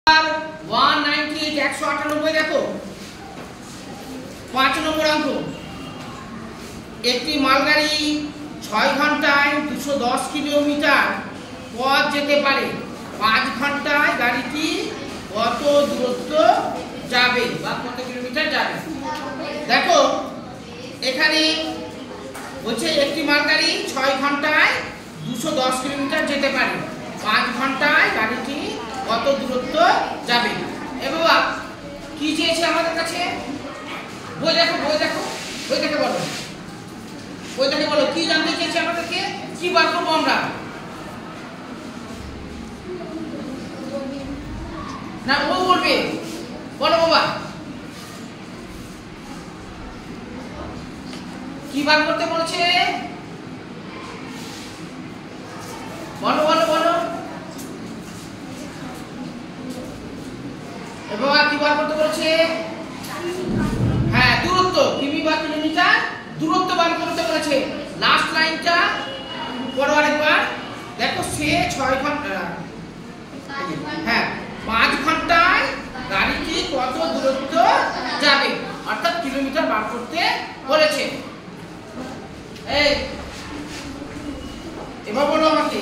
198 198 দেখো 5 নম্বর অঙ্ক। একটি মালগাড়ি 6 ঘন্টায় 210 কিলোমিটার পথ যেতে পারে। 5 ঘন্টায় গাড়িটি কত দূরত্ব যাবে বা কত কিলোমিটার যাবে? দেখো এখানে বলছে একটি মালগাড়ি 6 ঘন্টায় 210 কিলোমিটার যেতে পারে। 5 ঘন্টায় গাড়িটি কত দূরত্ব যাবে? এ বাবা কি চেয়েছে আমাদের কাছে? বই দেখো বই দেখে বলো, বই দেখে বলো কি জানতে চেয়েছে আমাদেরকে, কি বার করবো আমরা? না ও বলবে, বলো বাবা কি বার করতে বলছে? বলো বলো বলো বাবা কি বার করতে বলছে? হ্যাঁ দূরত্ব, কিমি বা কিলোমিটার দূরত্ব বার করতে বলেছে। লাস্ট লাইনটা পড়ো আরেকবার। দেখো সে 6 ঘন্টা, হ্যাঁ 5 ঘন্টায় গাড়িটি কত দূরত্ব যাবে, অর্থাৎ কিলোমিটার বার করতে বলেছে। এই এবার বলো আমাকে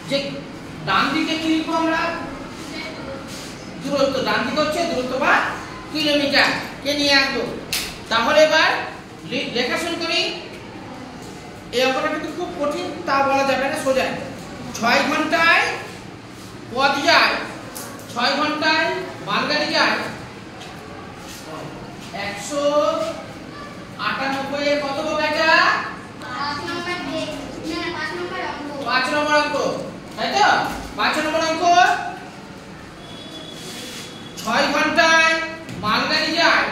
যে ডান দিকে কি লিখবো আমরা? দূরত্ব। ডান দিকে হচ্ছে দূরত্ব বা কিলোমিটার কে নিয়ে আসবো। তাহলে এবার লেখা শুরু করি। এই অঙ্কটা কিন্তু খুব কঠিন তা বলা যাবে না, সোজা। 6 ঘন্টায় পথ যায়, 6 ঘন্টায় মালগাড়ি যায় 198 এর কত হবে এটা? 5 নম্বর অঙ্ক, তাই তো? 5 নম্বর অঙ্ক। 6 ঘন্টায় মালগাড়ি যায়,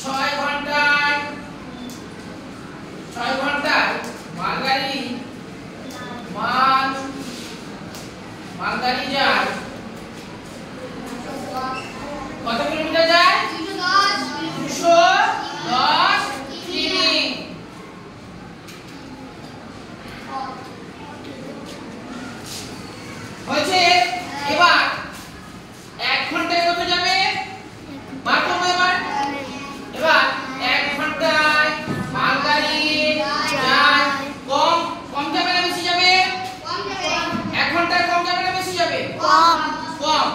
6 ঘন্টায় মালগাড়ি যায় কত কিলোমিটার যায়? 210 কিমি। হয়েছে। এবার 1 ঘন্টায় কত যাবে? বার করবো এবার। 1 ঘন্টায় মালগাড়ি যায় কম যাবে না বেশি যাবে? 1 ঘন্টায় কম যাবে না বেশি যাবে? কম।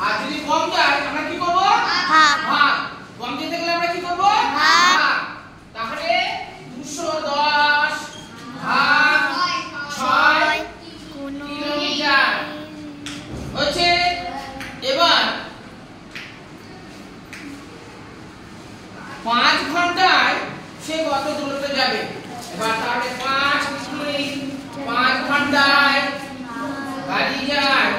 আর যদি কম যায় আমরা কি করব? ভাগ। কম যেতে গেলে আমরা কি করব? ভাগ। তাহলে 210 ভাগ 6 কিলোমিটার হচ্ছে। এবার 5 ঘন্টায় সে কত দূরত্ব যাবে? এবার তাহলে 5 ঘন্টায় গাড়ি যায়,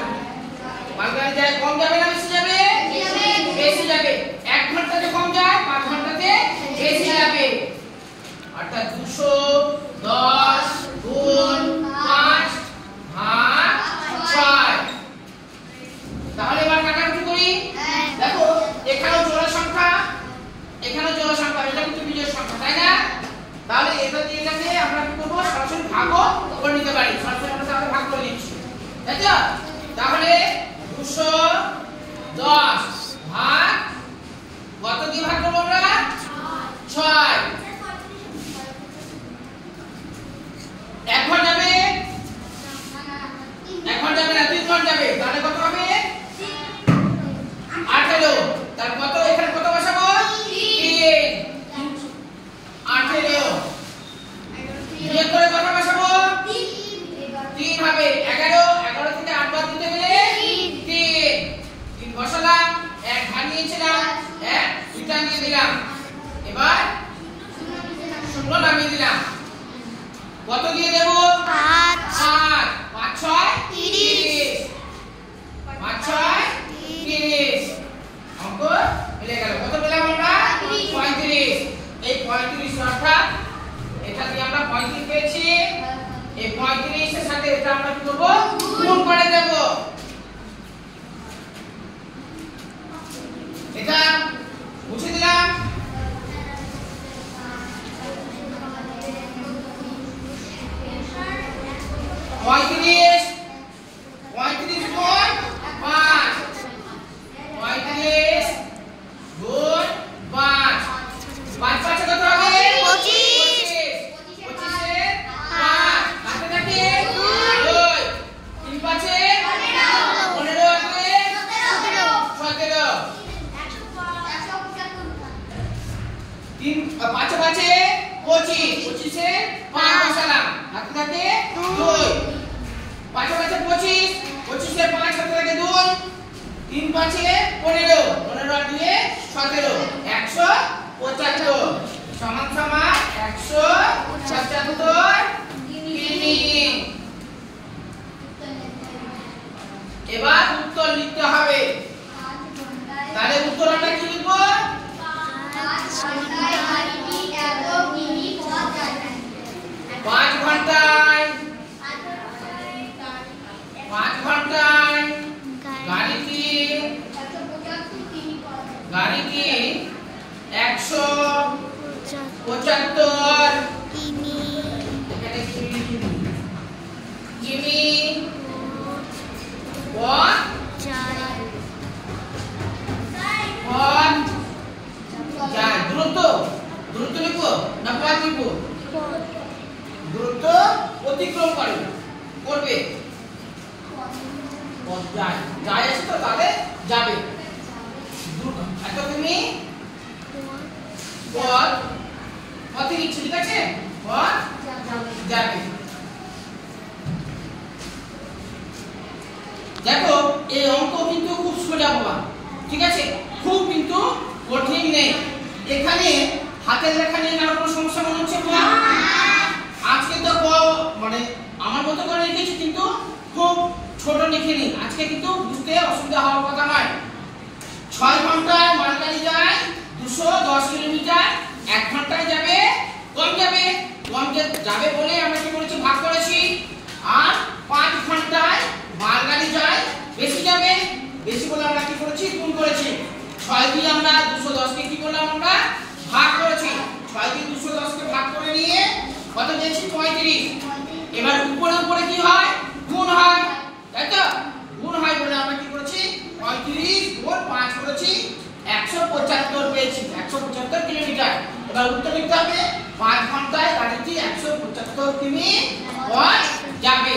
মালগাড়ি যায় কম যাবে না বেশি যাবে? বেশি যাবে। 1 ঘন্টাতে কম যায়, 5 ঘন্টাতে বেশি যাবে। অর্থাৎ 210 গুণ 5 ভাগ 6। তাহলে এবার কাটাকুটি করি। দেখো এখানেও জোড়া সংখ্যা, এখানেও জোড়া সংখ্যা, এটা কিন্তু বিজোড় সংখ্যা, তাই না? তাহলে এটা দিয়ে এটাকে আমরা কি করব? সরাসরি ভাগও করে নিতে পারি। সরাসরি আমরা তাহলে ভাগ করে নিচ্ছি, তাই তো? তাহলে 210 ভাগ কত দিয়ে ভাগ করব আমরা? 6। 1 ঘন্টা যাবে? 1 ঘন্টা যাবে না, 3 ঘন্টা যাবে। তাহলে কত হবে? 18। তার কত এখানে কত বসাবো? 3। 18 বিয়োগ করে কত বসাবো? 3 হবে। 11 থেকে 8 বাদ দিতে গেলে 3 বসালাম। 1 ভাঙিয়েছিলাম, 1 দুইটা নিয়ে দিলাম। এবার 0 নামিয়ে দিলাম। কত দিয়ে দেব? 5। 5 6 30। 5 6 30। অঙ্ক মিলে গেল। কত পেলাম আমরা? 35। এই 35 অর্থাৎ এটা দিয়ে আমরা 35 পেয়েছি। এই 35 এর সাথে এটা আমরা কি করব? গুণ করে দেব। এটা মুছে দিলাম। 35 3 5 এ 15, 15 আর 2 এ 17, 175 সমান সমান 175 কিমি। এবার উত্তর লিখতে হবে। তাহলে উত্তর আমরা কি লিখব? 5 ঘন্টায় গাড়িটি 175 কিমি পথ যায়। দূরত্ব লিখবো না পথ লিখবো? দূরত্ব অতিক্রম করবে। পথ যায় আছে তো, তাহলে যাবে। আচ্ছা তুমি পথে লিখছি, ঠিক আছে? পথ যাবে। দেখো এই অঙ্ক কিন্তু খুব সোজা বাবা, ঠিক আছে? খুব কিন্তু কঠিন নেই। এখানে হাতের লেখা নিয়ে কারো কোনো সমস্যা মনে হচ্ছে না? আজকে তো মানে আমার মতো করে লিখেছি, কিন্তু খুব ছোট লিখিনি। আজকে কিন্তু বুঝতে অসুবিধা হওয়ার কথা নয়। 6 ঘন্টায় মালগাড়ি যায় 210 কিলোমিটার, 1 ঘন্টায় যাবে কম যাবে বলে আমরা কি করেছি? ভাগ করেছি। আর 5 ঘন্টায় মালগাড়ি যায় বেশি যাবে, বেশি বলে আমরা কি করেছি? গুণ করেছি। 6 দিয়ে আমরা 210 কে কি করলাম? আমরা ভাগ করেছি। 6 দিয়ে 210 কে ভাগ করে নিয়ে কত পেয়েছি? 35। এবার উপরে কি হয়? গুণ হয়, তাই তো? গুণ হয় বলে আমরা কি করেছি? 35 গুণ 5 করেছি, 175 পেয়েছি। 175 কিলোমিটার। এবার উত্তর লিখতে হবে 5 ঘন্টায় গাড়িটি 175 কিমি পথ যাবে।